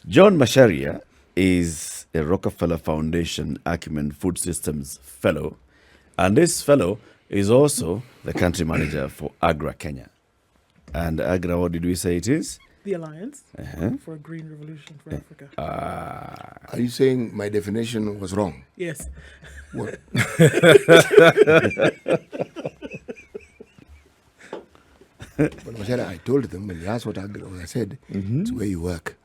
John Macharia is a Rockefeller Foundation Acumen Food Systems Fellow, and this fellow is also the country manager for AGRA Kenya. And AGRA, what did we say it is? The Alliance for a Green Revolution for Africa. Are you saying my definition was wrong? Yes. What? But Mashara, I told them when they asked what I said, it's where you work.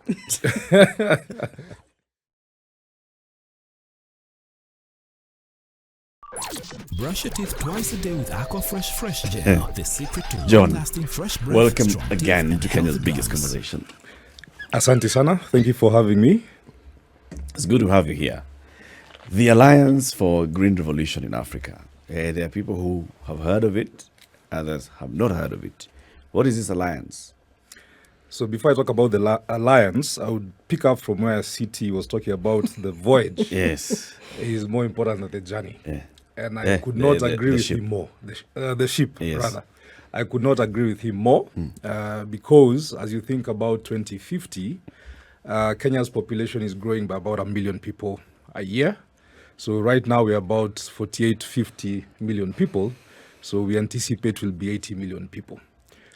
Brush your teeth twice a day with Aqua Fresh Gel. The secret to John, lasting fresh breath. welcome strong teeth, again and to Kenya's healthy biggest gums. conversation. Asante sana. Thank you for having me. It's good to have you here. The Alliance for Green Revolution in Africa. There are people who have heard of it, others have not heard of it. What is this alliance? So before I talk about the alliance, I would pick up from where CT was talking about the voyage. Yes. Is more important than the journey. Yeah. And I Yeah, could not agree the with ship. him more. The ship, Yes. rather. I could not agree with him more because as you think about 2050, Kenya's population is growing by about 1 million people a year. So right now we're about 48, 50 million people. So we anticipate will be 80 million people.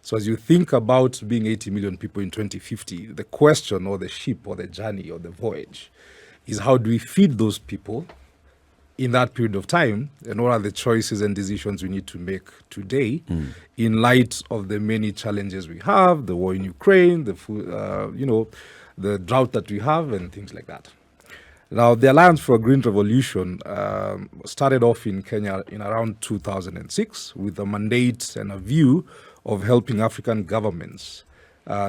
So as you think about being 80 million people in 2050, the question or the ship or the journey or the voyage is how do we feed those people in that period of time, and what are the choices and decisions we need to make today in light of the many challenges we have, the war in Ukraine, the food, the drought that we have, and things like that. Now, the Alliance for a Green Revolution started off in Kenya in around 2006 with a mandate and a view of helping African governments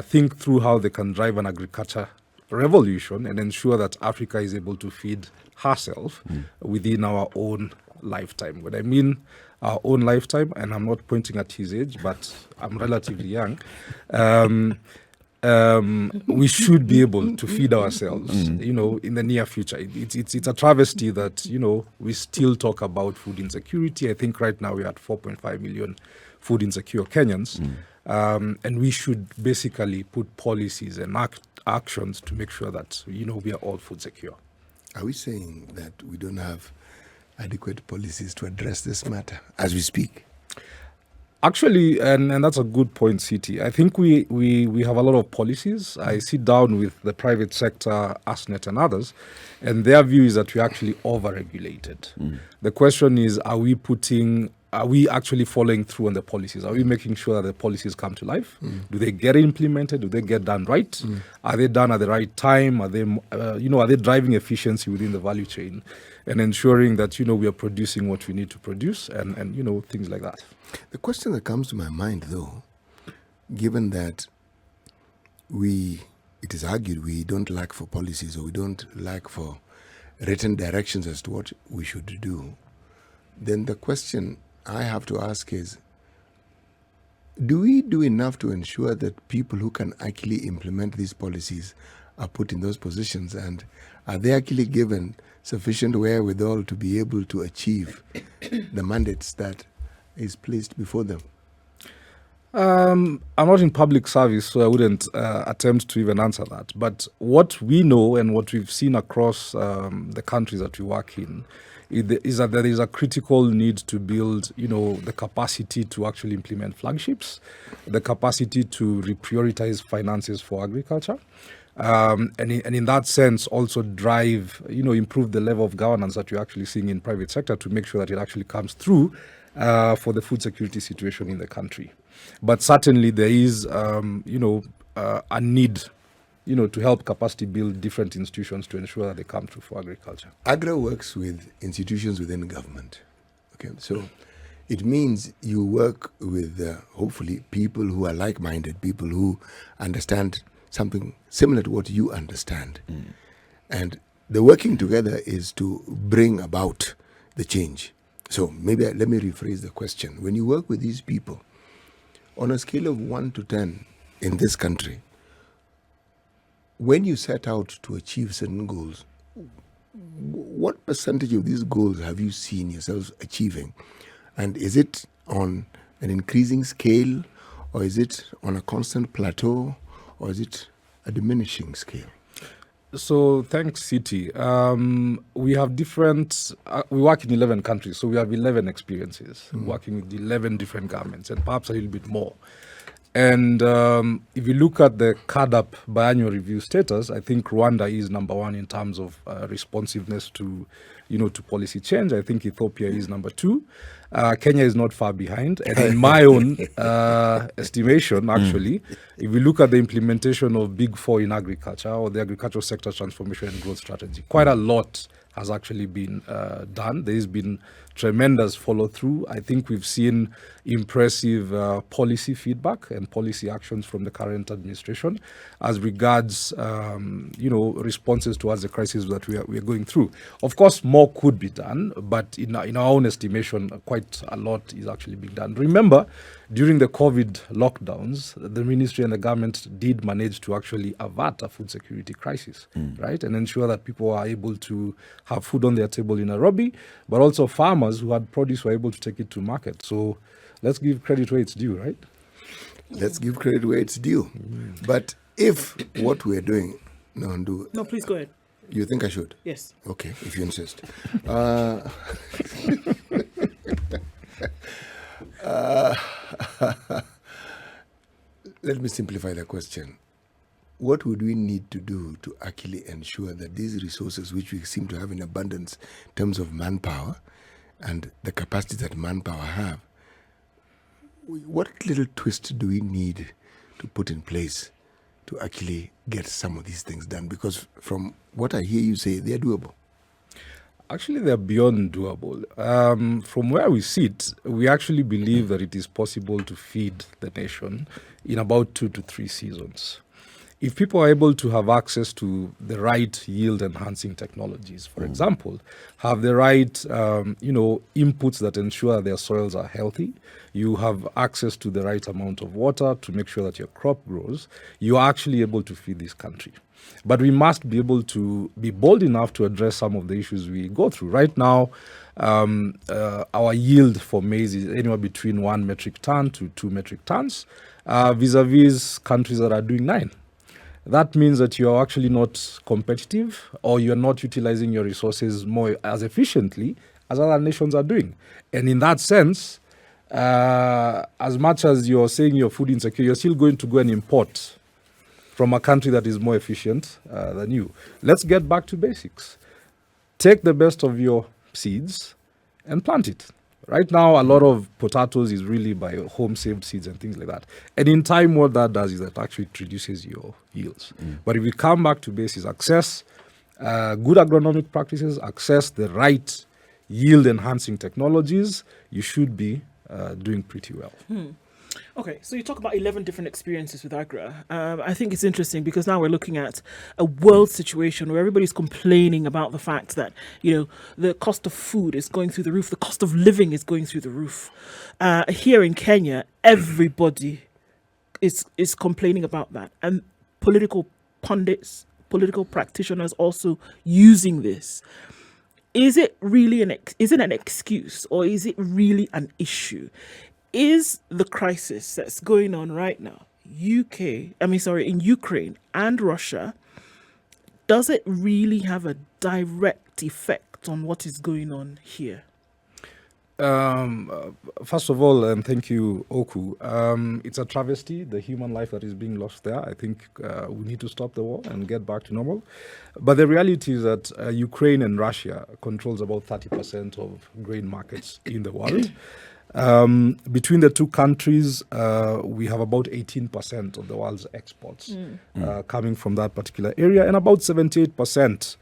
think through how they can drive an agriculture revolution and ensure that Africa is able to feed herself within our own lifetime. When I mean our own lifetime, and I'm not pointing at his age, but I'm relatively young, we should be able to feed ourselves, in the near future. It's a travesty that, we still talk about food insecurity. I think right now we're at 4.5 million food insecure Kenyans. And we should basically put policies and actions to make sure that, we are all food secure. Are we saying that we don't have adequate policies to address this matter as we speak? Actually, and that's a good point, CT. I think we have a lot of policies. I sit down with the private sector, ASNET and others, and their view is that we're actually over-regulated. The question is, are we actually following through on the policies? Are we making sure that the policies come to life? Do they get implemented? Do they get done right? Are they done at the right time? Are they, are they driving efficiency within the value chain and ensuring that, we are producing what we need to produce and things like that? The question that comes to my mind, though, given that it is argued we don't lack for policies or we don't lack for written directions as to what we should do, then the question I have to ask is, do we do enough to ensure that people who can actually implement these policies are put in those positions, and are they actually given sufficient wherewithal to be able to achieve the mandates that is placed before them? I'm not in public service, so I wouldn't attempt to even answer that. But what we know and what we've seen across the countries that we work in is that there is a critical need to build, the capacity to actually implement flagships, the capacity to reprioritize finances for agriculture, and in that sense also drive, improve the level of governance that you're actually seeing in private sector to make sure that it actually comes through for the food security situation in the country. But certainly there is, a need, to help capacity build different institutions to ensure that they come through for agriculture. AGRA works with institutions within government. Okay, so it means you work with, hopefully, people who are like-minded, people who understand something similar to what you understand. And the working together is to bring about the change. So maybe let me rephrase the question. When you work with these people, on a scale of 1 to 10 in this country, when you set out to achieve certain goals, what percentage of these goals have you seen yourselves achieving? And is it on an increasing scale, or is it on a constant plateau, or is it a diminishing scale? So thanks, City. We have different, we work in 11 countries, so we have 11 experiences working with 11 different governments and perhaps a little bit more. And if you look at the CADAP biannual review status, I think Rwanda is number one in terms of responsiveness to, to policy change. I think Ethiopia is number two. Kenya is not far behind. And in my own estimation, actually, if we look at the implementation of Big Four in agriculture or the agricultural sector transformation and growth strategy, quite a lot has actually been done. There has been tremendous follow-through. I think we've seen impressive policy feedback and policy actions from the current administration as regards, responses towards the crisis that we are going through. Of course, more could be done, but in our own estimation, quite a lot is actually being done. Remember, during the COVID lockdowns, the ministry and the government did manage to actually avert a food security crisis, right? And ensure that people are able to have food on their table in Nairobi, but also farmers who had produce were able to take it to market. So let's give credit where it's due, right? Let's give credit where it's due. But if what we're doing, No, please go ahead. You think I should? Yes. Okay, if you insist. Let me simplify the question. What would we need to do to actually ensure that these resources, which we seem to have in abundance in terms of manpower and the capacity that manpower have, what little twist do we need to put in place to actually get some of these things done? Because from what I hear you say, they're doable. Actually, they're beyond doable. From where we sit, we actually believe that it is possible to feed the nation in about 2 to 3 seasons. If people are able to have access to the right yield-enhancing technologies, for example, have the right, inputs that ensure their soils are healthy, you have access to the right amount of water to make sure that your crop grows, you are actually able to feed this country. But we must be able to be bold enough to address some of the issues we go through. Right now, our yield for maize is anywhere between 1 metric ton to 2 metric tons, vis-a-vis countries that are doing 9. That means that you're actually not competitive, or you're not utilizing your resources more as efficiently as other nations are doing. And in that sense, as much as you're saying you're food insecure, you're still going to go and import from a country that is more efficient than you. Let's get back to basics. Take the best of your seeds and plant it. Right now, a lot of potatoes is really by home-saved seeds and things like that. And in time, what that does is that actually it reduces your yields. But if we come back to basics, access good agronomic practices, access the right yield-enhancing technologies, you should be doing pretty well. Okay, so you talk about 11 different experiences with AGRA. I think it's interesting because now we're looking at a world situation where everybody's complaining about the fact that, the cost of food is going through the roof, the cost of living is going through the roof. Here in Kenya, everybody is complaining about that. And political pundits, political practitioners also using this. Is it really is it an excuse, or is it really an issue? Is the crisis that's going on right now, in Ukraine and Russia, does it really have a direct effect on what is going on here? First of all, and thank you, Oku. It's a travesty, the human life that is being lost there. I think we need to stop the war and get back to normal. But the reality is that Ukraine and Russia controls about 30% of grain markets in the world. Between the two countries, we have about 18% of the world's exports coming from that particular area, and about 78%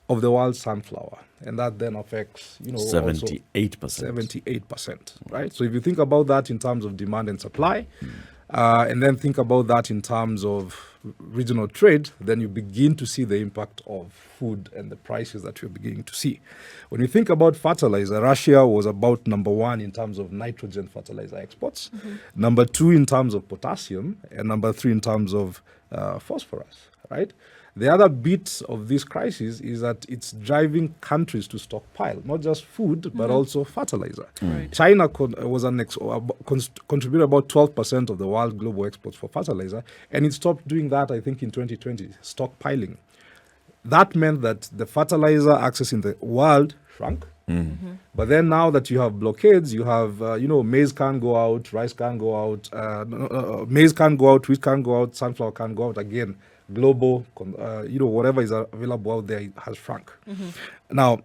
of the world's sunflower. And that then affects, 78%. 78%, right? So if you think about that in terms of demand and supply, and then think about that in terms of regional trade, then you begin to see the impact of food and the prices that you're beginning to see. When you think about fertilizer, Russia was about number 1 in terms of nitrogen fertilizer exports, number 2 in terms of potassium, and number 3 in terms of phosphorus, right? The other bit of this crisis is that it's driving countries to stockpile, not just food, but also fertilizer. Right. China contributed about 12% of the world global exports for fertilizer, and it stopped doing that, I think, in 2020, stockpiling. that meant that the fertilizer access in the world shrunk. But then now that you have blockades, you have, maize can't go out, rice can't go out, maize can't go out, wheat can't go out, sunflower can't go out. Again, global, whatever is available out there has shrunk. Now,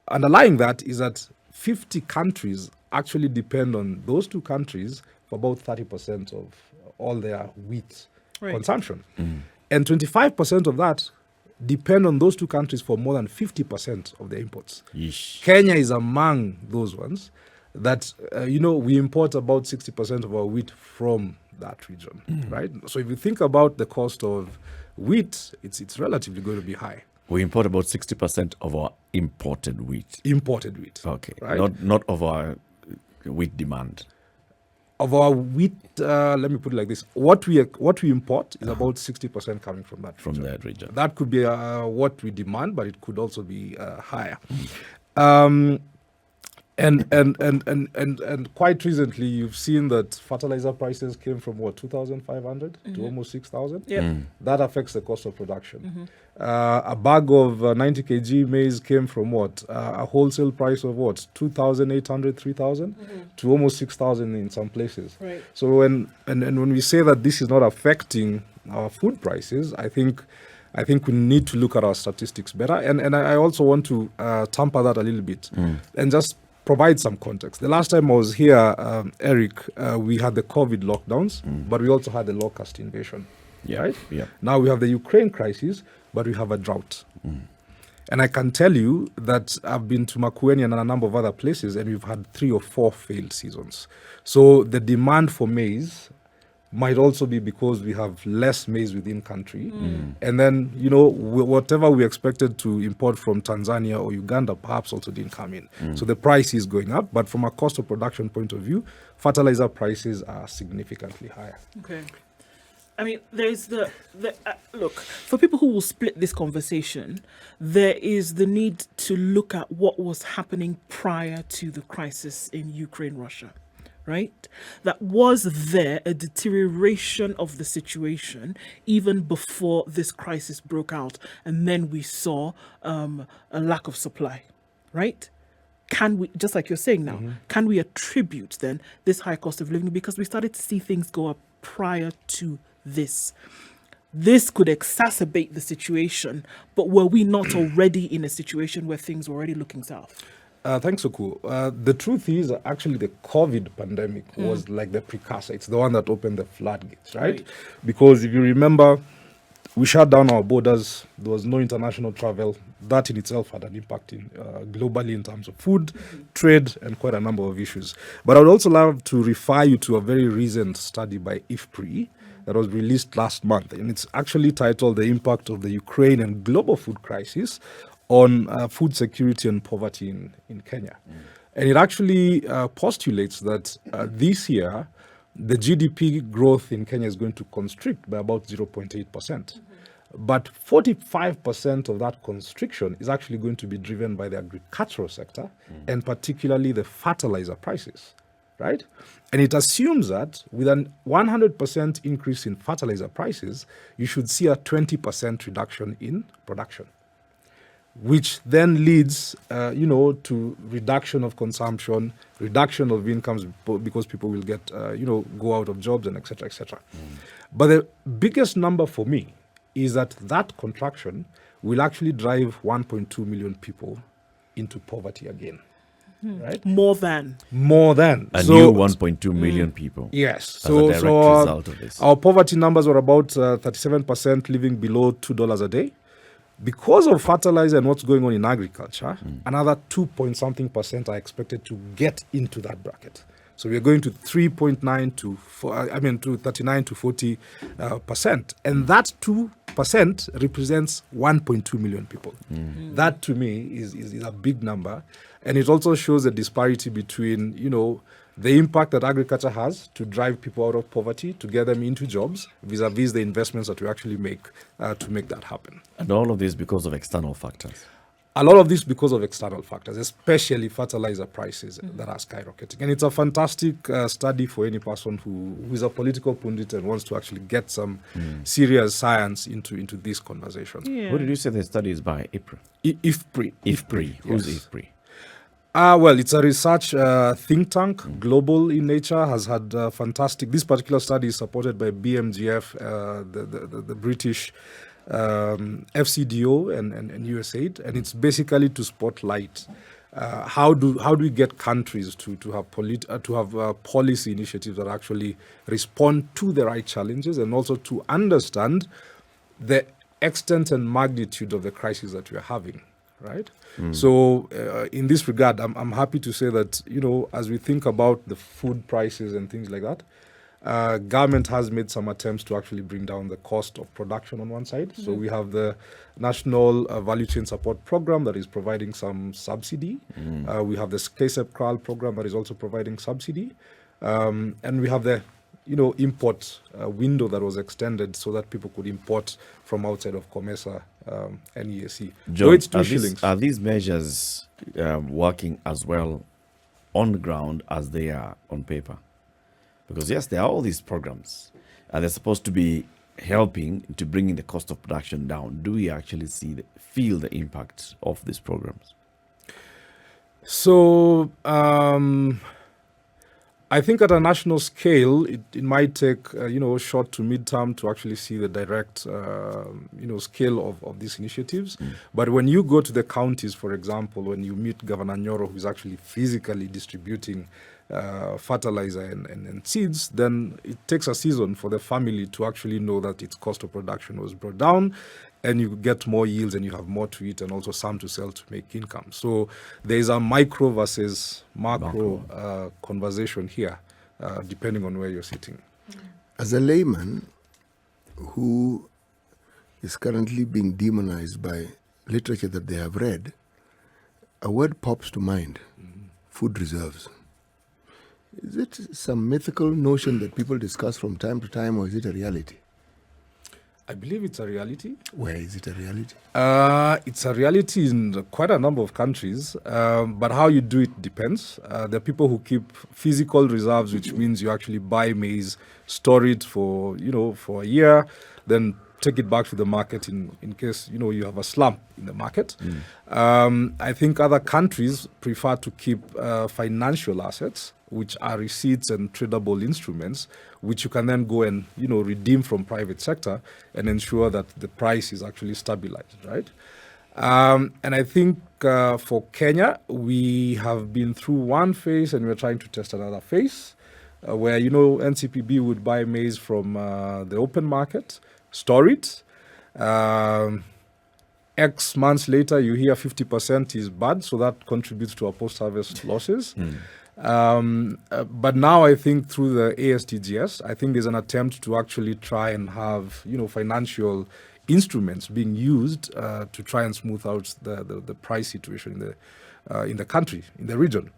underlying that is that 50 countries actually depend on those two countries for about 30% of all their wheat consumption. And 25% of that depend on those two countries for more than 50% of their imports. Yeesh. Kenya is among those ones that, we import about 60% of our wheat from that region, right? So if you think about the cost of wheat, it's relatively going to be high. We import about 60% of our imported wheat. Imported wheat. Okay. Right? Not of our wheat demand. Of our wheat, let me put it like this: what we import is about 60% coming from that From region. that region. That could be what we demand, but it could also be higher. And quite recently, you've seen that fertilizer prices came from 2,500 to almost 6,000. Yep. That affects the cost of production. A bag of 90 kg maize came from a wholesale price of 2,800, 3,000 to almost 6,000 in some places. Right. So when we say that this is not affecting our food prices, I think we need to look at our statistics better. And I also want to tamper that a little bit and just provide some context. The last time I was here, Eric, we had the COVID lockdowns, but we also had the locust invasion. Yeah. Right? Yeah. Now we have the Ukraine crisis, but we have a drought. And I can tell you that I've been to Macharia and a number of other places, and we've had 3 or 4 failed seasons. So the demand for maize might also be because we have less maize within country. And then, whatever we expected to import from Tanzania or Uganda perhaps also didn't come in. So the price is going up. But from a cost of production point of view, fertilizer prices are significantly higher. Okay. I mean, there's the look, for people who will split this conversation, there is the need to look at what was happening prior to the crisis in Ukraine, Russia, right? That was there a deterioration of the situation even before this crisis broke out, and then we saw a lack of supply, right? Can we, just like you're saying now, can we attribute then this high cost of living because we started to see things go up prior to this? This could exacerbate the situation, but were we not already in a situation where things were already looking south? Thanks, Oku. The truth is, actually, the COVID pandemic was like the precursor. It's the one that opened the floodgates, right? Because if you remember, we shut down our borders. There was no international travel. That in itself had an impact globally in terms of food, trade, and quite a number of issues. But I would also love to refer you to a very recent study by IFPRI that was released last month. And it's actually titled The Impact of the Ukraine and Global Food Crisis on Food Security and Poverty in Kenya. And it actually postulates that this year, the GDP growth in Kenya is going to constrict by about 0.8%. But 45% of that constriction is actually going to be driven by the agricultural sector, and particularly the fertilizer prices, right? And it assumes that with an 100% increase in fertilizer prices, you should see a 20% reduction in production, which then leads, to reduction of consumption, reduction of incomes because people will get, go out of jobs and et cetera, et cetera. But the biggest number for me is that contraction will actually drive 1.2 million people into poverty again, right? More than. A new 1.2 million people. Yes. As a direct result of this. Our poverty numbers were about 37% living below $2 a day. Because of fertilizer and what's going on in agriculture, another 2-point-something% are expected to get into that bracket. So we're going to 3.9 to 39 to 40%. And that 2% represents 1.2 million people. That to me is a big number. And it also shows the disparity between, the impact that agriculture has to drive people out of poverty, to get them into jobs, vis-a-vis the investments that we actually make to make that happen. And all of this because of external factors. A lot of this because of external factors, especially fertilizer prices that are skyrocketing. And it's a fantastic study for any person who is a political pundit and wants to actually get some serious science into this conversation. Yeah. Who did you say the study is by? IFPRI. IFPRI. Who's Yes. IFPRI? Well, it's a research think tank, global in nature, has had fantastic. This particular study is supported by BMGF, the British FCDO and USAID, and it's basically to spotlight how do we get countries to have policy initiatives that actually respond to the right challenges, and also to understand the extent and magnitude of the crisis that we are having. Right. So in this regard, I'm happy to say that, as we think about the food prices and things like that, government has made some attempts to actually bring down the cost of production on one side. So we have the National Value Chain Support Program that is providing some subsidy. We have the SpiceFM program that is also providing subsidy. And we have the import window that was extended so that people could import from outside of COMESA and EAC. John, So it's 2 shillings. Are these measures working as well on the ground as they are on paper? Because yes, there are all these programs, and they're supposed to be helping to bringing the cost of production down. Do we actually feel the impact of these programs? So I think at a national scale, it might take short to mid-term to actually see the direct scale of these initiatives. But when you go to the counties, for example, when you meet Governor Nyoro, who is actually physically distributing fertilizer and seeds, then it takes a season for the family to actually know that its cost of production was brought down, and you get more yields and you have more to eat, and also some to sell to make income. So there is a micro versus macro conversation here, depending on where you're sitting. As a layman who is currently being demonized by literature that they have read, a word pops to mind: food reserves. Is it some mythical notion that people discuss from time to time, or is it a reality? I believe it's a reality. Where is it a reality? It's a reality in quite a number of countries, but how you do it depends. There are people who keep physical reserves, which means you actually buy maize, store it for a year, then take it back to the market in case you have a slump in the market. I think other countries prefer to keep financial assets, which are receipts and tradable instruments, which you can then go and redeem from private sector and ensure that the price is actually stabilized, right? And I think for Kenya, we have been through one phase and we're trying to test another phase, where NCPB would buy maize from the open market, store it. X months later, you hear 50% is bad, so that contributes to our post-harvest losses. But now I think through the ASTGS, I think there's an attempt to actually try and have financial instruments being used to try and smooth out the price situation in the country, in the region.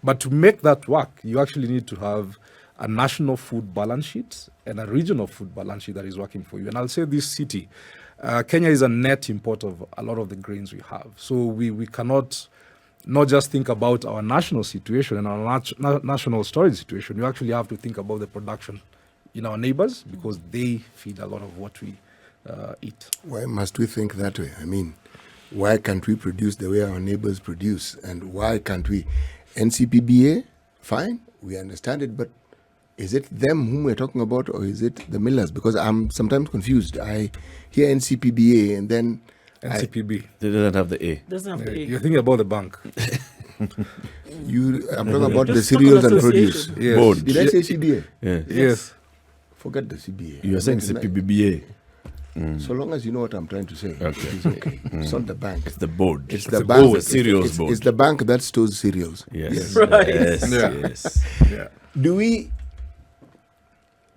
But to make that work, you actually need to have a national food balance sheet and a regional food balance sheet that is working for you. And I'll say this city, Kenya is a net importer of a lot of the grains we have. So we cannot not just think about our national situation and our national storage situation. You actually have to think about the production in our neighbors, because they feed a lot of what we eat. Why must we think that way? I mean, why can't we produce the way our neighbors produce? And why can't we? NCPBA, fine, we understand it, but is it them whom we're talking about, or is it the millers? Because I'm sometimes confused. I hear NCPBA and then NCPB. They doesn't have the A. Doesn't have the A. You're thinking about the bank. I'm talking about the Just cereals Stockholm and produce. Association. Yes. Board. Did I say CBA? Yeah. Yes. Forget the CBA. You are saying it's the PBBA. So long as you know what I'm trying to say, Okay. it's okay. It's not the bank. It's the board. It's It's the the bank. board. Cereals it's, board. it's the bank that stores cereals. Yes. Right. Yes. Yeah. Yes. Yeah.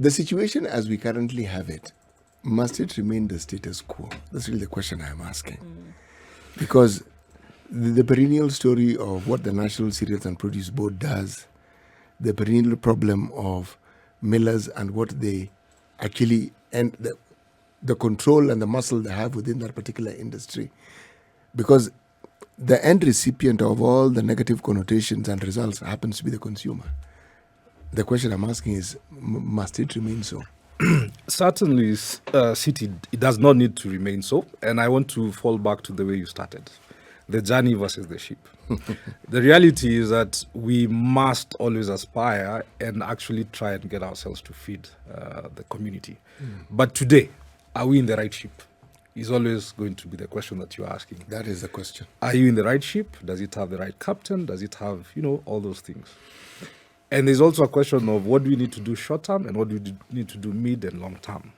The situation as we currently have it, must it remain the status quo? That's really the question I'm asking. Because the perennial story of what the National Cereals and Produce Board does, the perennial problem of millers and what they actually, and the control and the muscle they have within that particular industry. Because the end recipient of all the negative connotations and results happens to be the consumer. The question I'm asking is, must it remain so? Certainly, City, it does not need to remain so. And I want to fall back to the way you started, the journey versus the ship. The reality is that we must always aspire and actually try and get ourselves to feed the community. But today, are we in the right ship? Is always going to be the question that you're asking. That is the question. Are you in the right ship? Does it have the right captain? Does it have, all those things? And there's also a question of what do we need to do short term and what do we need to do mid and long term.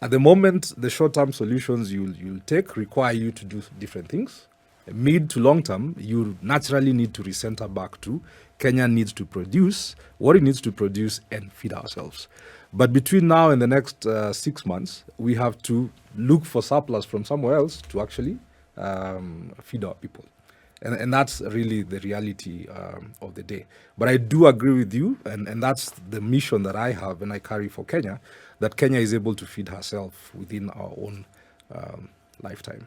At the moment, the short term solutions you'll take require you to do different things. Mid to long term, you naturally need to recenter back to Kenya needs to produce what it needs to produce and feed ourselves. But between now and the next 6 months, we have to look for surplus from somewhere else to actually feed our people. And that's really the reality of the day. But I do agree with you, and that's the mission that I have and I carry for Kenya, that Kenya is able to feed herself within our own lifetime.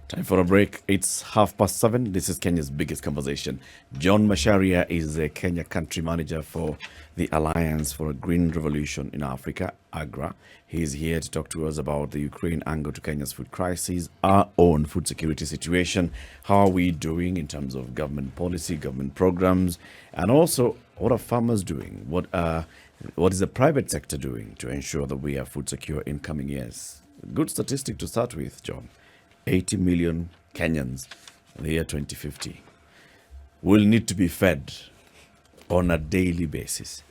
Time for a break. It's 7:30. This is Kenya's biggest conversation. John Macharia is the Kenya country manager for the Alliance for a Green Revolution in Africa, AGRA. He's here to talk to us about the Ukraine angle to Kenya's food crisis, our own food security situation, how are we doing in terms of government policy, government programs, and also what are farmers doing? What is the private sector doing to ensure that we are food secure in coming years? Good statistic to start with, John. 80 million Kenyans in the year 2050 will need to be fed on a daily basis.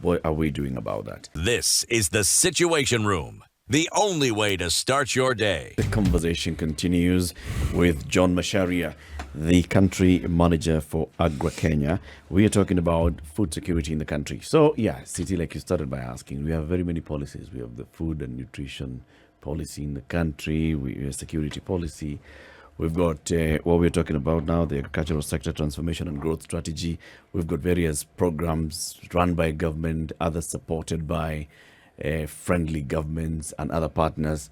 What are we doing about that? This is the Situation Room, the only way to start your day. The conversation continues with John Macharia, the country manager for AGRA Kenya. We are talking about food security in the country. So, City, like you started by asking, we have very many policies. We have the food and nutrition policy in the country, we have security policy. We've got what we're talking about now, the agricultural sector transformation and growth strategy. We've got various programs run by government, others supported by friendly governments and other partners.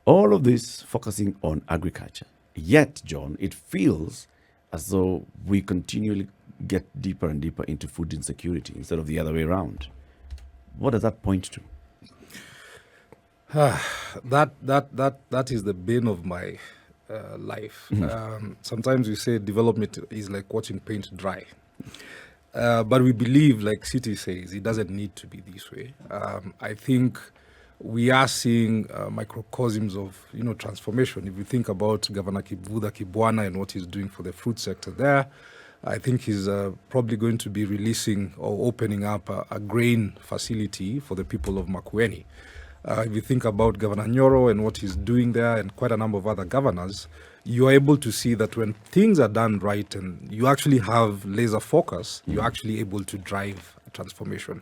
All of this focusing on agriculture. Yet, John, it feels as though we continually get deeper and deeper into food insecurity instead of the other way around. What does that point to? That is the bane of my life. Sometimes we say development is like watching paint dry. But we believe, like City says, it doesn't need to be this way. I think we are seeing microcosms of transformation. If you think about Governor Kibuda Kibwana and what he's doing for the fruit sector there, I think he's probably going to be releasing or opening up a grain facility for the people of Makueni. If you think about Governor Nyoro and what he's doing there and quite a number of other governors, you are able to see that when things are done right and you actually have laser focus, you're actually able to drive a transformation.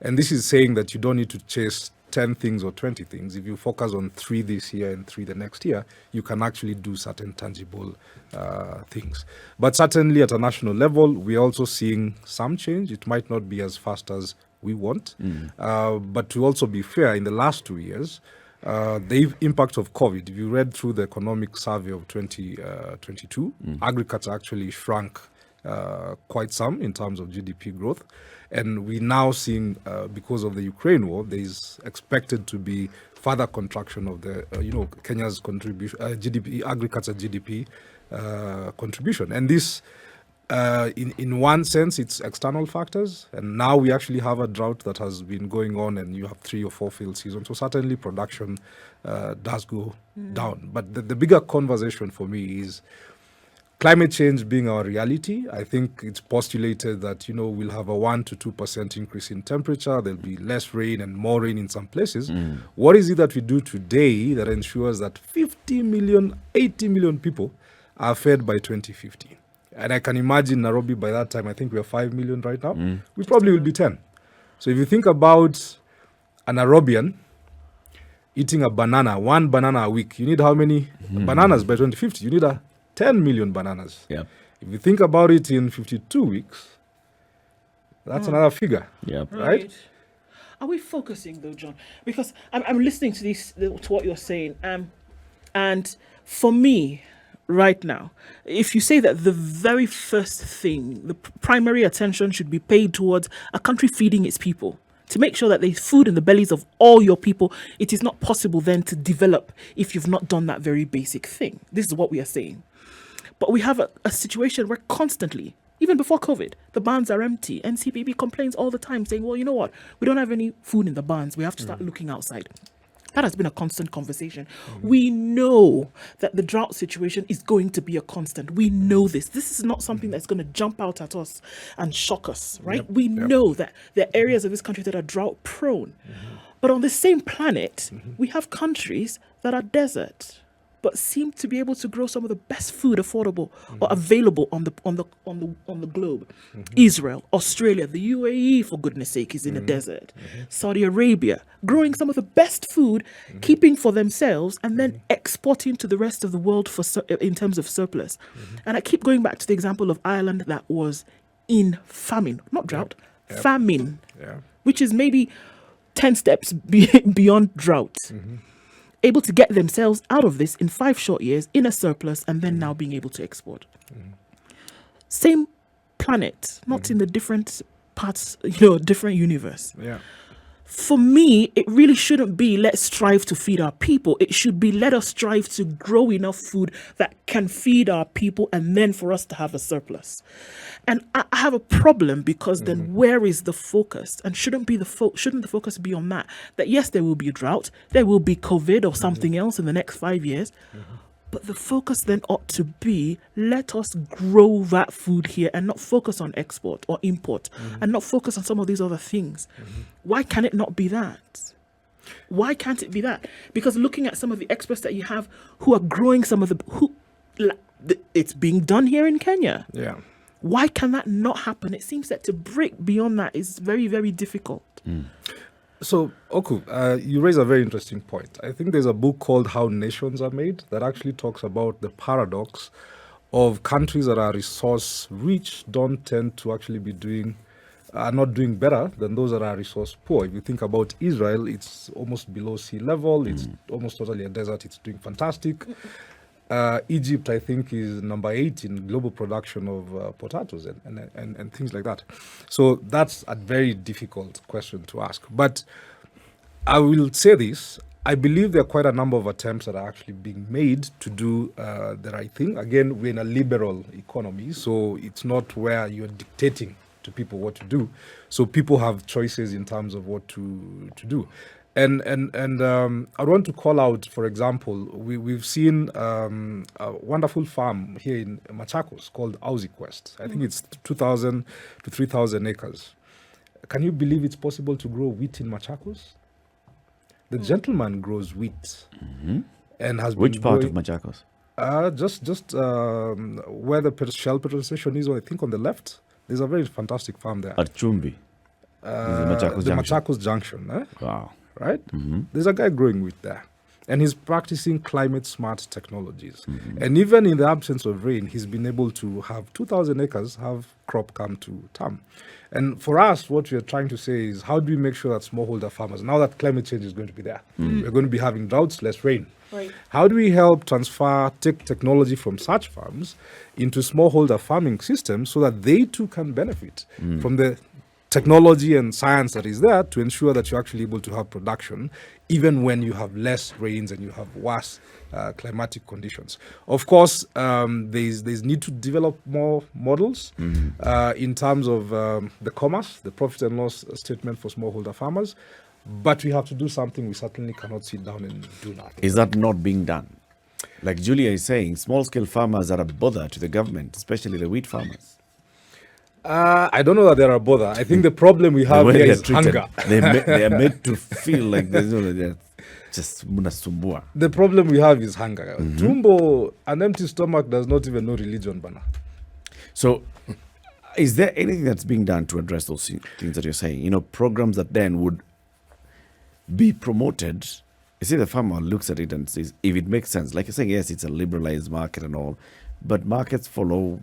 And this is saying that you don't need to chase 10 things or 20 things. If you focus on 3 this year and 3 the next year, you can actually do certain tangible things. But certainly at a national level, we're also seeing some change. It might not be as fast as we want. But to also be fair, in the last 2 years, the impact of COVID, if you read through the economic survey of 2022, agriculture actually shrunk quite some in terms of GDP growth. And we're now seeing, because of the Ukraine war, there is expected to be further contraction of the, Kenya's contribution, GDP, agriculture GDP contribution. And this, in one sense, it's external factors. And now we actually have a drought that has been going on and you have 3 or 4 field seasons. So certainly production does go down. But the bigger conversation for me is climate change being our reality. I think it's postulated that, we'll have a 1 to 2% increase in temperature. There'll be less rain and more rain in some places. What is it that we do today that ensures that 50 million, 80 million people are fed by 2050? And I can imagine Nairobi by that time, I think we are 5 million right now. We probably will be 10. So if you think about a Nairobian eating a banana, 1 banana a week, you need how many bananas by 2050? You need 10 million bananas. Yep. If you think about it in 52 weeks, that's another figure. Yep. Right? Are we focusing though, John? Because I'm listening to what you're saying. And for me, right now, if you say that the very first thing, the primary attention should be paid towards a country feeding its people, to make sure that there's food in the bellies of all your people, it is not possible then to develop if you've not done that very basic thing. This is what we are saying. But we have a situation where constantly, even before COVID, the barns are empty. NCPB complains all the time saying, well, you know what? We don't have any food in the barns. We have to start looking outside. That has been a constant conversation. We know that the drought situation is going to be a constant. We know this. This is not something that's going to jump out at us and shock us, right? We know that there are areas of this country that are drought prone. But on the same planet, we have countries that are desert, but seem to be able to grow some of the best food affordable or available on the globe. Israel, Australia, the UAE, for goodness sake, is in a desert. Saudi Arabia, growing some of the best food, keeping for themselves, and then exporting to the rest of the world for in terms of surplus. And I keep going back to the example of Ireland that was in famine, not drought, famine, which is maybe 10 steps beyond drought. Able to get themselves out of this in 5 short years in a surplus, and then now being able to export. Same planet, not in the different parts, different universe. For me, it really shouldn't be let's strive to feed our people. It should be let us strive to grow enough food that can feed our people, and then for us to have a surplus. And I have a problem because then where is the focus? And shouldn't the focus be on that? That yes, there will be a drought, there will be COVID or something else in the next 5 years. But the focus then ought to be, let us grow that food here and not focus on export or import and not focus on some of these other things. Why can it not be that? Why can't it be that? Because looking at some of the experts that you have who are growing some of it's being done here in Kenya. Why can that not happen? It seems that to break beyond that is very, very difficult. So, Oku, you raise a very interesting point. I think there's a book called How Nations Are Made that actually talks about the paradox of countries that are resource rich don't tend to actually are not doing better than those that are resource poor. If you think about Israel, it's almost below sea level. It's almost totally a desert. It's doing fantastic. Egypt, I think, is number 8 in global production of potatoes and things like that. So that's a very difficult question to ask. But I will say this. I believe there are quite a number of attempts that are actually being made to do the right thing. Again, we're in a liberal economy, so it's not where you're dictating to people what to do. So people have choices in terms of what to do. And I want to call out, for example, we've seen a wonderful farm here in Machakos called Aussie Quest. I think it's 2,000 to 3,000 acres. Can you believe it's possible to grow wheat in Machakos? The gentleman grows wheat and has Which been part growing, of Machakos? Just where the Shell petrol station is, I think on the left. There's a very fantastic farm there. At Chumbi. The Machakos Junction. Wow. Right? There's a guy growing wheat there. And he's practicing climate-smart technologies. And even in the absence of rain, he's been able to have 2,000 acres have crop come to term. And for us, what we are trying to say is, how do we make sure that smallholder farmers, now that climate change is going to be there, we're going to be having droughts, less rain. Right. How do we help transfer technology from such farms into smallholder farming systems so that they too can benefit from the technology and science that is there to ensure that you're actually able to have production even when you have less rains and you have worse climatic conditions. Of course, there's need to develop more models in terms of the commerce, the profit and loss statement for smallholder farmers, but we have to do something. We certainly cannot sit down and do nothing. Is that not being done? Like Julia is saying, small-scale farmers are a bother to the government, especially the wheat farmers. I don't know that they're a bother. I think the problem we have here is hunger. They are made to feel like they're just munasumbua. The problem we have is hunger. Tumbo, an empty stomach does not even know religion, Bana. So, is there anything that's being done to address those things that you're saying? Programs that then would be promoted. You see, the farmer looks at it and says, if it makes sense, like you're saying, yes, it's a liberalized market and all, but markets follow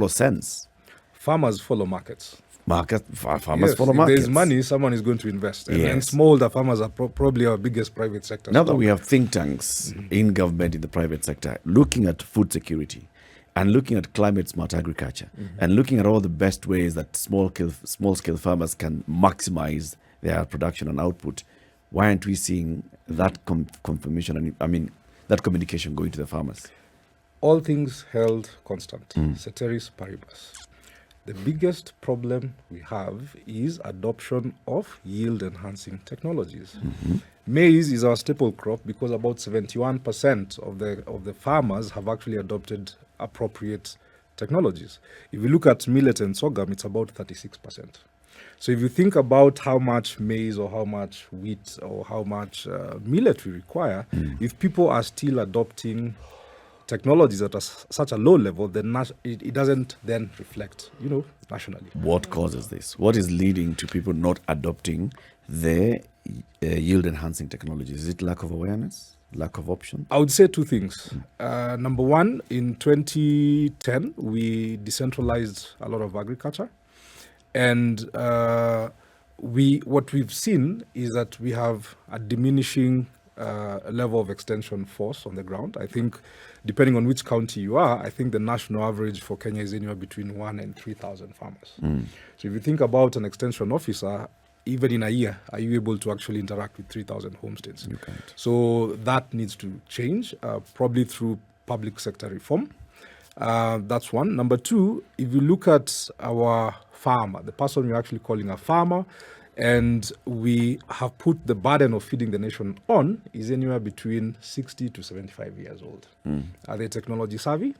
sense. Farmers follow markets. Farmers Yes, follow if markets. there's money, someone is going to invest. And Yes. smallholder farmers are probably our biggest private sector. Now that stock. we have think tanks in government, in the private sector, looking at food security and looking at climate smart agriculture and looking at all the best ways that small scale farmers can maximize their production and output, why aren't we seeing that confirmation and that communication going to the farmers? All things held constant, ceteris paribus. The biggest problem we have is adoption of yield-enhancing technologies. Maize is our staple crop because about 71% of the farmers have actually adopted appropriate technologies. If you look at millet and sorghum, it's about 36%. So if you think about how much maize or how much wheat or how much millet we require, if people are still adopting technologies at such a low level, then it doesn't then reflect, nationally. What causes this? What is leading to people not adopting the yield-enhancing technologies? Is it lack of awareness, lack of option? I would say two things. Number one, in 2010, we decentralized a lot of agriculture. And what we've seen is that we have a diminishing level of extension force on the ground. I think, depending on which county you are, I think the national average for Kenya is anywhere between 1,000 and 3,000 farmers. So if you think about an extension officer, even in a year, are you able to actually interact with 3,000 homesteads? You can't. So that needs to change, probably through public sector reform. That's one. Number two, if you look at our farmer, the person we're actually calling a farmer, and we have put the burden of feeding the nation on, is anywhere between 60 to 75 years old. Are they technology savvy?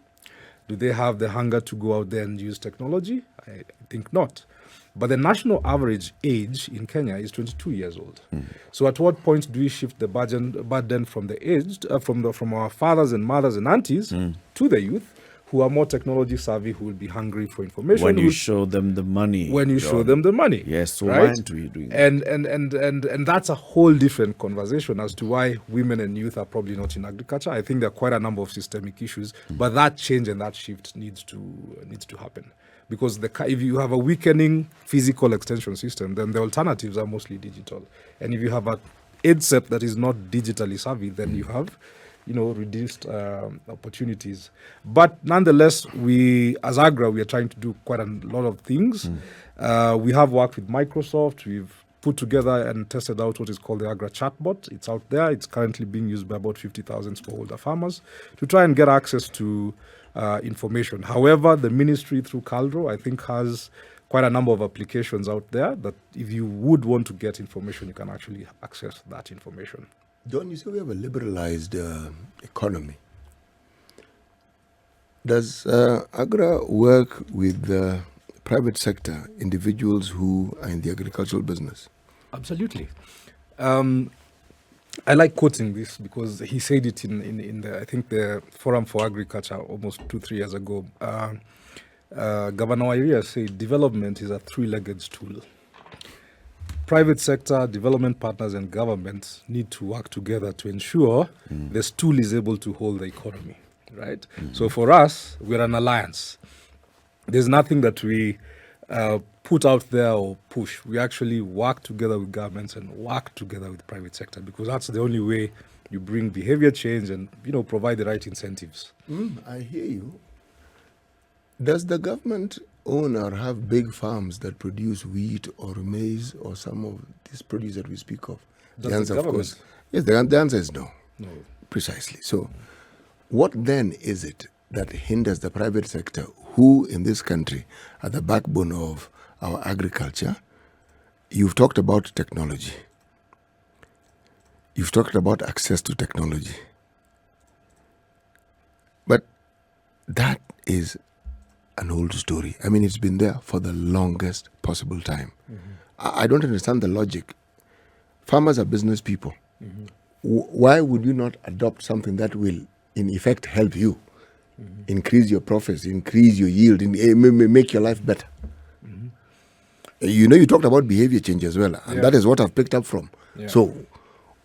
Do they have the hunger to go out there and use technology? I think not. But the national average age in Kenya is 22 years old. So at what point do we shift the burden from the aged, from our fathers and mothers and aunties to the youth, who are more technology savvy, who will be hungry for information? When you show them the money. When you show them the money. Yes, so right? why aren't we doing that? And that's a whole different conversation as to why women and youth are probably not in agriculture. I think there are quite a number of systemic issues, but that change and that shift needs to happen. Because if you have a weakening physical extension system, then the alternatives are mostly digital. And if you have an aid set that is not digitally savvy, then you have reduced opportunities. But nonetheless, as AGRA, we are trying to do quite a lot of things. We have worked with Microsoft. We've put together and tested out what is called the AGRA chatbot. It's out there. It's currently being used by about 50,000 smallholder farmers to try and get access to information. However, the ministry through CALDRO, I think, has quite a number of applications out there that if you would want to get information, you can actually access that information. John, you say we have a liberalized economy. Does AGRA work with the private sector, individuals who are in the agricultural business? Absolutely. I like quoting this because he said it in the, I think, the Forum for Agriculture almost 2-3 years ago. Governor Macharia said development is a three-legged stool. Private sector, development partners, and governments need to work together to ensure the stool is able to hold the economy, right? So for us, we're an alliance. There's nothing that we put out there or push. We actually work together with governments and work together with private sector because that's the only way you bring behavior change and provide the right incentives. I hear you. Does the government own or have big farms that produce wheat or maize or some of this produce that we speak of? Does the answer, the of course, government? yes. The answer is no. No. Precisely. So, what then is it that hinders the private sector, who in this country are the backbone of our agriculture? You've talked about technology. You've talked about access to technology. But that is an old story. I mean, it's been there for the longest possible time. I don't understand the logic. Farmers are business people. Why would you not adopt something that will, in effect, help you increase your profits, increase your yield, make your life better? You talked about behavior change as well, and that is what I've picked up from. Yeah. So,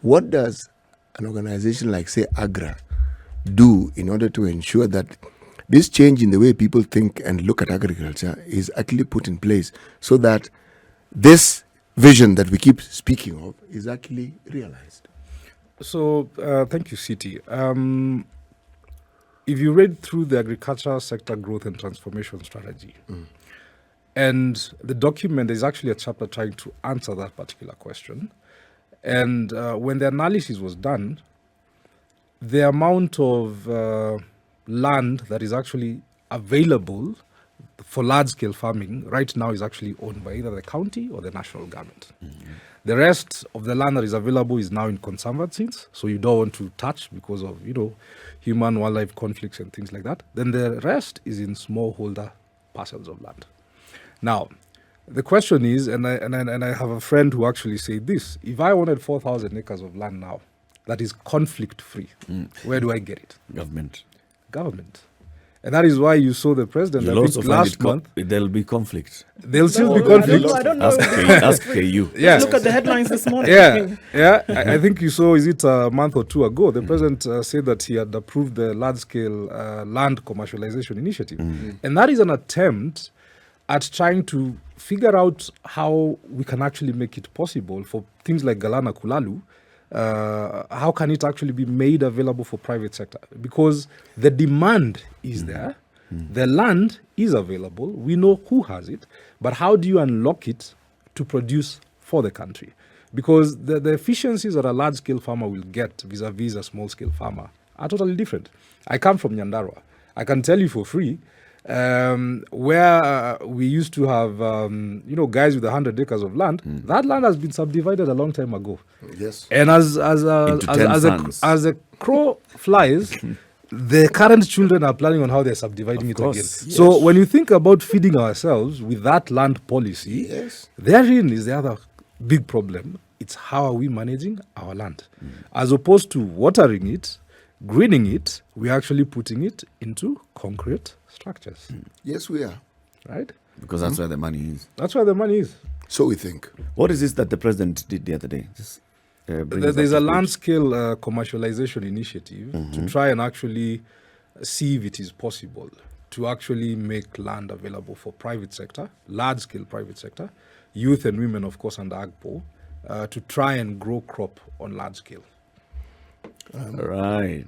what does an organization like, say, AGRA do in order to ensure that this change in the way people think and look at agriculture is actually put in place so that this vision that we keep speaking of is actually realized. So, thank you, Siti. If you read through the agricultural sector growth and transformation strategy, and the document, there's actually a chapter trying to answer that particular question. And when the analysis was done, the amount of land that is actually available for large-scale farming right now is actually owned by either the county or the national government. The rest of the land that is available is now in conservancies, so you don't want to touch because of, human-wildlife conflicts and things like that. Then the rest is in smallholder parcels of land. Now, the question is, and I have a friend who actually said this, if I wanted 4,000 acres of land now that is conflict-free, where do I get it? Government. And that is why you saw the president, You'll I also think find last month. there'll be conflict. There'll still be I conflict. don't know. Ask KU. Yeah. Look at the headlines this morning. Yeah. I think you saw, is it a month or two ago, the president said that he had approved the large-scale land commercialization initiative. And that is an attempt at trying to figure out how we can actually make it possible for things like Galana Kulalu. How can it actually be made available for private sector? Because the demand is there, the land is available, we know who has it, but how do you unlock it to produce for the country? Because the efficiencies that a large-scale farmer will get vis-a-vis a small-scale farmer are totally different. I come from Nyandarua. I can tell you for free, where we used to have, guys with 100 acres of land, that land has been subdivided a long time ago. Yes. And as a crow flies, the current children are planning on how they're subdividing it again. Yes. So when you think about feeding ourselves with that land policy, therein is the other big problem. It's how are we managing our land? As opposed to watering it, greening it, we're actually putting it into concrete structures. Yes, we are. Right? Because that's where the money is. That's where the money is. So we think. What is this that the president did the other day? Just, bring us up There's to a speed. land-scale commercialization initiative to try and actually see if it is possible to actually make land available for private sector, large-scale private sector, youth and women, of course, and AGPO, to try and grow crop on large scale. Right.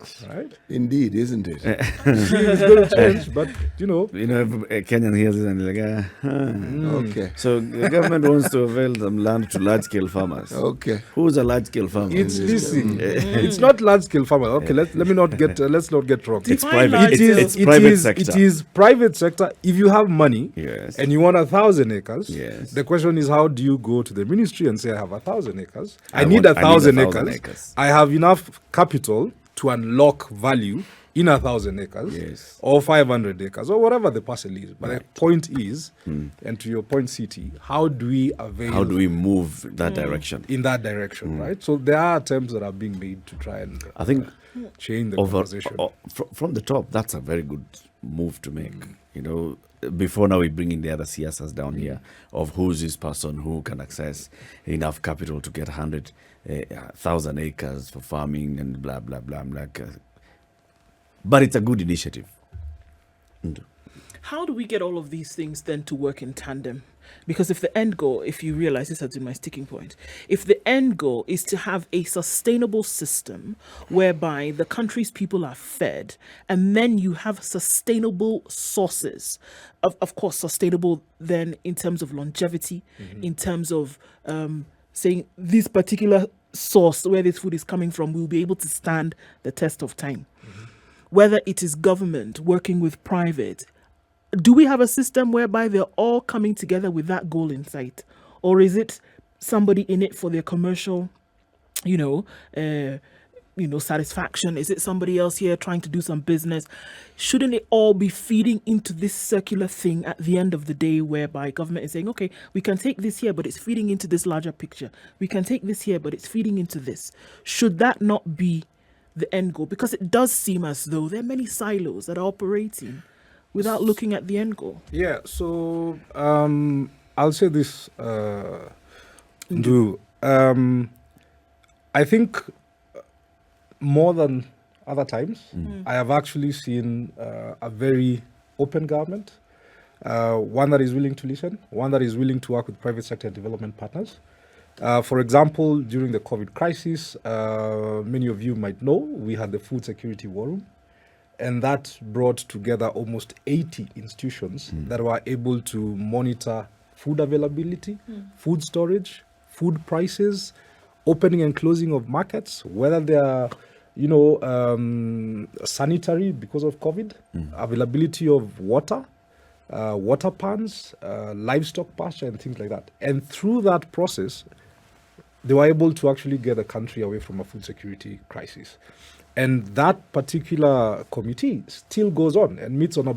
Indeed, isn't it? It's going to change, but A Kenyan hears it and they're like, Okay. So the government wants to avail some land to large-scale farmers. Okay. Who's a large-scale farmer? it's listen. It's not large scale farmer. Okay, let's not get wrong. It's Define private. large It's scale. private sector. It is private sector. If you have money Yes. and you want 1,000 acres, Yes. the question is how do you go to the ministry and say I have 1,000 acres? I I need want- 1,000 1,000 acres. acres. I have enough capital to unlock value in 1,000 acres Yes. or 500 acres or whatever the parcel is. But the point is, and to your point, CT, how do we avail? How do we move that direction? in that direction, right? So there are attempts that are being made to try and I think change the over, conversation. from the top, that's a very good move to make. Before now we bring in the other CSs down here of who's this person who can access enough capital to get 100,000 acres for farming and blah, blah, blah. But it's a good initiative. How do we get all of these things then to work in tandem? Because if the end goal, if you realize this has been my sticking point, if the end goal is to have a sustainable system whereby the country's people are fed, and then you have sustainable sources, of course, sustainable then in terms of longevity, in terms of saying this particular source where this food is coming from will be able to stand the test of time. Whether it is government working with private, do we have a system whereby they're all coming together with that goal in sight? Or is it somebody in it for their commercial, satisfaction? Is it somebody else here trying to do some business? Shouldn't it all be feeding into this circular thing at the end of the day whereby government is saying, okay, we can take this here, but it's feeding into this larger picture. We can take this here, but it's feeding into this. Should that not be the end goal? Because it does seem as though there are many silos that are operating without looking at the end goal. Yeah, so I'll say this, Ndu. I think more than other times, I have actually seen a very open government, one that is willing to listen, one that is willing to work with private sector and development partners. For example, during the COVID crisis, many of you might know, we had the Food Security War Room, and that brought together almost 80 institutions that were able to monitor food availability, food storage, food prices, opening and closing of markets, whether they are, sanitary because of COVID, availability of water, water pans, livestock pasture, and things like that. And through that process, they were able to actually get the country away from a food security crisis. And that particular committee still goes on and meets on a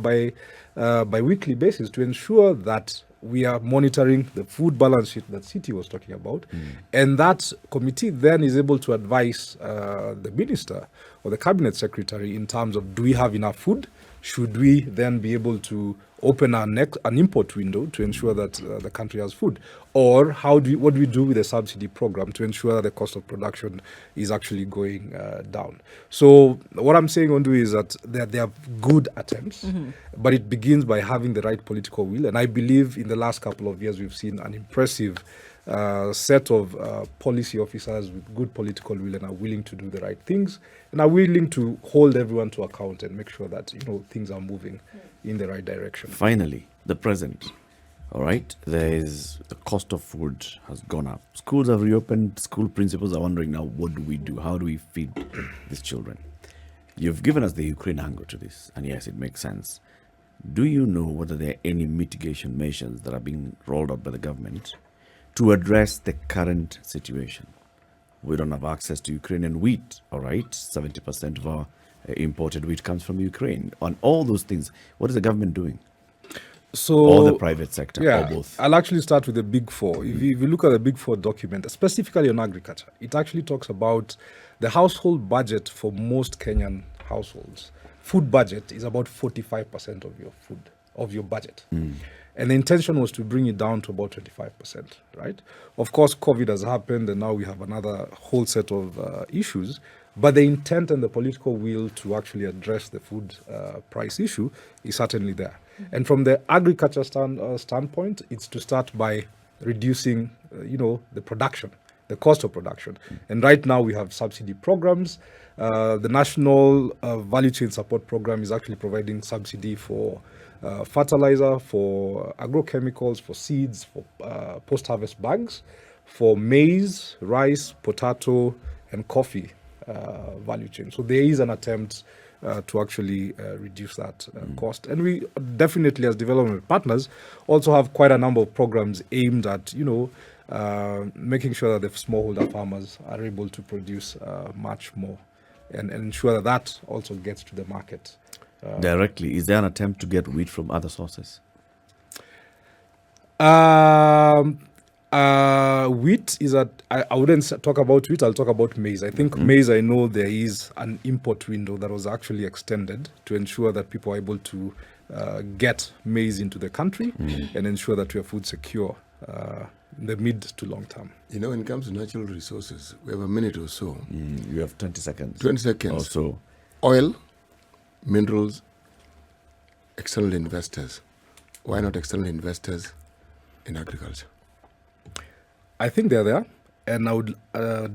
bi-weekly basis to ensure that we are monitoring the food balance sheet that Citi was talking about. And that committee then is able to advise the minister or the cabinet secretary in terms of, do we have enough food? Should we then be able to open an import window to ensure that the country has food? Or what do we do with the subsidy program to ensure that the cost of production is actually going down? So what I'm saying, Ondu, is that they are good attempts, but it begins by having the right political will. And I believe in the last couple of years, we've seen an impressive set of policy officers with good political will and are willing to do the right things and are willing to hold everyone to account and make sure that things are moving in the right direction. Finally, the present. All right, the cost of food has gone up. Schools have reopened. School principals are wondering now, what do we do? How do we feed these children? You've given us the Ukraine angle to this, and yes, it makes sense. Do you know whether there are any mitigation measures that are being rolled out by the government to address the current situation? We don't have access to Ukrainian wheat, all right? 70% of our imported wheat comes from Ukraine. On all those things, what is the government doing? Or the private sector, or both? I'll actually start with the Big Four. If you look at the Big Four document, specifically on agriculture, it actually talks about the household budget for most Kenyan households. Food budget is about 45% of your budget. And the intention was to bring it down to about 25%, right? Of course, COVID has happened, and now we have another whole set of issues. But the intent and the political will to actually address the food price issue is certainly there. And from the agriculture standpoint, it's to start by reducing, the production, the cost of production. And right now we have subsidy programs. The National Value Chain Support Program is actually providing subsidy for fertilizer, for agrochemicals, for seeds, for post-harvest bags, for maize, rice, potato, and coffee value chain. So there is an attempt to actually reduce that cost. And we definitely, as development partners, also have quite a number of programs aimed at, making sure that the smallholder farmers are able to produce much more and ensure that that also gets to the market. Directly, is there an attempt to get wheat from other sources? Wheat is I wouldn't talk about wheat, I'll talk about maize. I think maize, I know there is an import window that was actually extended to ensure that people are able to get maize into the country and ensure that we are food secure in the mid to long term. When it comes to natural resources, we have a minute or so. You have 20 seconds. 20 seconds. Or so. Oil, minerals, external investors. Why not external investors in agriculture? I think they're there, and I would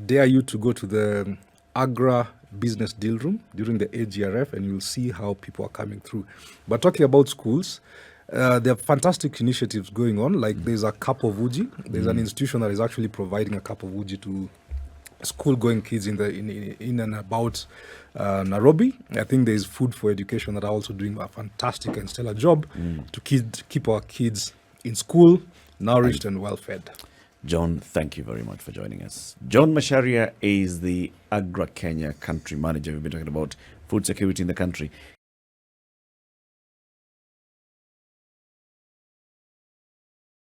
dare you to go to the AGRA business deal room during the AGRF, and you'll see how people are coming through. But talking about schools, there are fantastic initiatives going on. Like there's a cup of uji. There's an institution that is actually providing a cup of uji to school-going kids in and about Nairobi. I think there's Food for Education that are also doing a fantastic and stellar job to keep our kids in school, nourished and well-fed. John, thank you very much for joining us. John Macharia is the AGRA Kenya country manager. We've been talking about food security in the country.